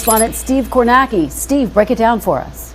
Correspondent Steve Kornacki. Steve, break it down for us.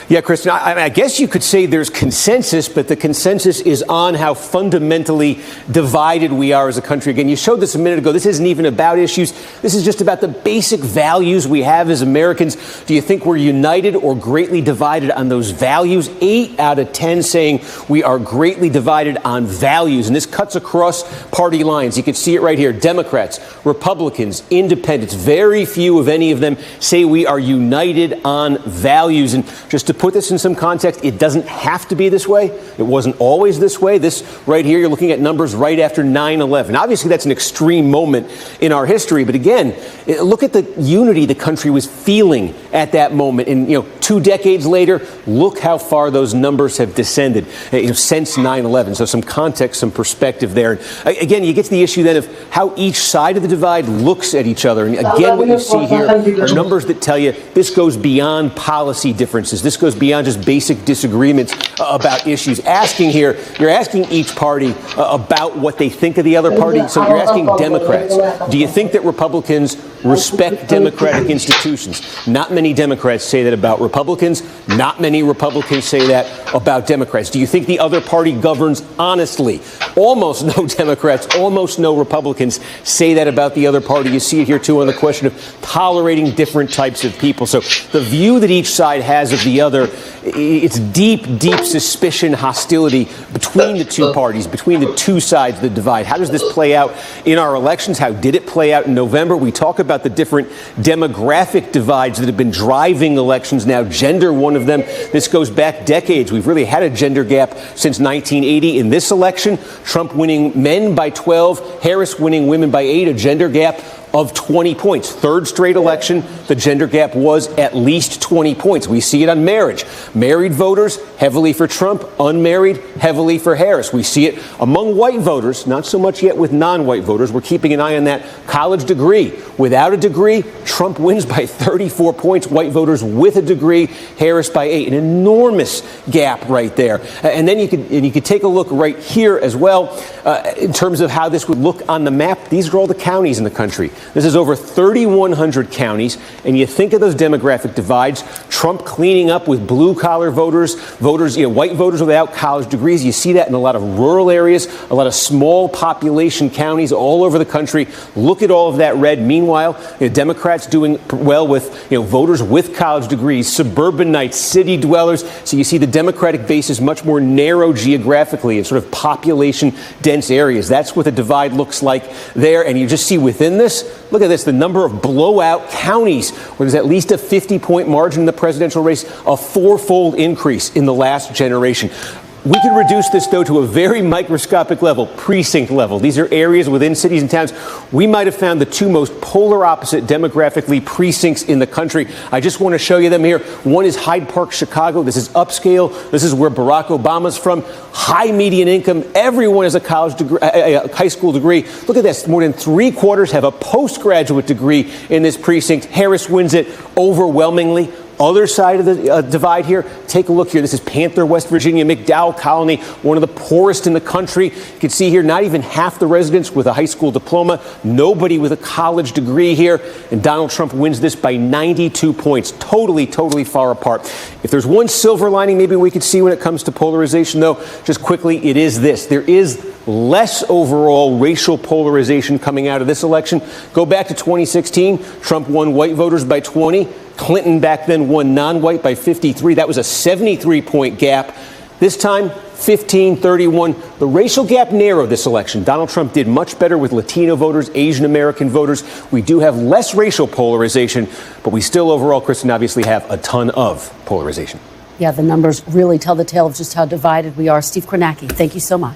Yeah, Kristen, I guess you could say there's consensus, but the consensus is on how fundamentally divided we are as a country. Again, you showed this a minute ago. This isn't even about issues. This is just about the basic values we have as Americans. Do you think we're united or greatly divided on those values? 8 out of 10 saying we are greatly divided on values. And this cuts across party lines. You can see it right here. Democrats, Republicans, independents, very few of any of them say we are united on values. And just to put this in some context, it doesn't have to be this way. It wasn't always this way. This right here, you're looking at numbers right after 9/11. Obviously, that's an extreme moment in our history. But again, look at the unity the country was feeling at that moment. And, 2 decades later, look how far those numbers have descended since 9/11. So some context, some perspective there. And again, you get to the issue then of how each side of the divide looks at each other. And again, what you see here are numbers that tell you this goes beyond policy differences. This goes beyond just basic disagreements about issues. You're asking each party about what they think of the other party. So you're asking Democrats, do you think that Republicans respect democratic institutions? Not many Democrats say that about Republicans. Not many Republicans say that about Democrats. Do you think the other party governs honestly? Almost no Democrats, almost no Republicans say that about the other party. You see it here, too, on the question of tolerating different types of people. So the view that each side has of the other, it's deep suspicion, hostility between the two parties, between the two sides of the divide. How does this play out in our elections? How did it play out in November? We talk about the different demographic divides that have been driving elections now. Gender, one of them. This goes back decades. We've really had a gender gap since 1980. In this election, Trump winning men by 12, Harris winning women by 8, a gender gap of 20 points. Third straight election, the gender gap was at least 20 points. We see it on marriage. Married voters, heavily for Trump. Unmarried, heavily for Harris. We see it among white voters, not so much yet with non-white voters. We're keeping an eye on that. College degree. Without a degree, Trump wins by 34 points. White voters with a degree, Harris by 8. An enormous gap right there. And then you could take a look right here as well in terms of how this would look on the map. These are all the counties in the country. This is over 3,100 counties, and you think of those demographic divides, Trump cleaning up with blue-collar voters, white voters without college degrees. You see that in a lot of rural areas, a lot of small population counties all over the country. Look at all of that red. Meanwhile, Democrats doing well with voters with college degrees, suburbanites, city dwellers. So you see the Democratic base is much more narrow geographically in sort of population-dense areas. That's what the divide looks like there, and you just see within this, look at this, the number of blowout counties where there's at least a 50-point margin in the presidential race, a 4-fold increase in the last generation. We can reduce this, though, to a very microscopic level, precinct level. These are areas within cities and towns. We might have found the two most polar opposite demographically precincts in the country. I just want to show you them here. One is Hyde Park, Chicago. This is upscale. This is where Barack Obama's from. High median income. Everyone has a college degree, a high school degree. Look at this. More than 3/4 have a postgraduate degree in this precinct. Harris wins it overwhelmingly. Other side of the divide here, take a look here. This is Panther, West Virginia, McDowell Colony, one of the poorest in the country. You can see here, not even half the residents with a high school diploma, nobody with a college degree here, and Donald Trump wins this by 92 points. Totally far apart. If there's one silver lining maybe we could see when it comes to polarization, though, just quickly, it is this. There is less overall racial polarization coming out of this election. Go back to 2016, Trump won white voters by 20. Clinton back then won non-white by 53. That was a 73-point gap. This time, 15-31. The racial gap narrowed this election. Donald Trump did much better with Latino voters, Asian American voters. We do have less racial polarization, but we still overall, Kristen, obviously have a ton of polarization. Yeah, the numbers really tell the tale of just how divided we are. Steve Kornacki, thank you so much.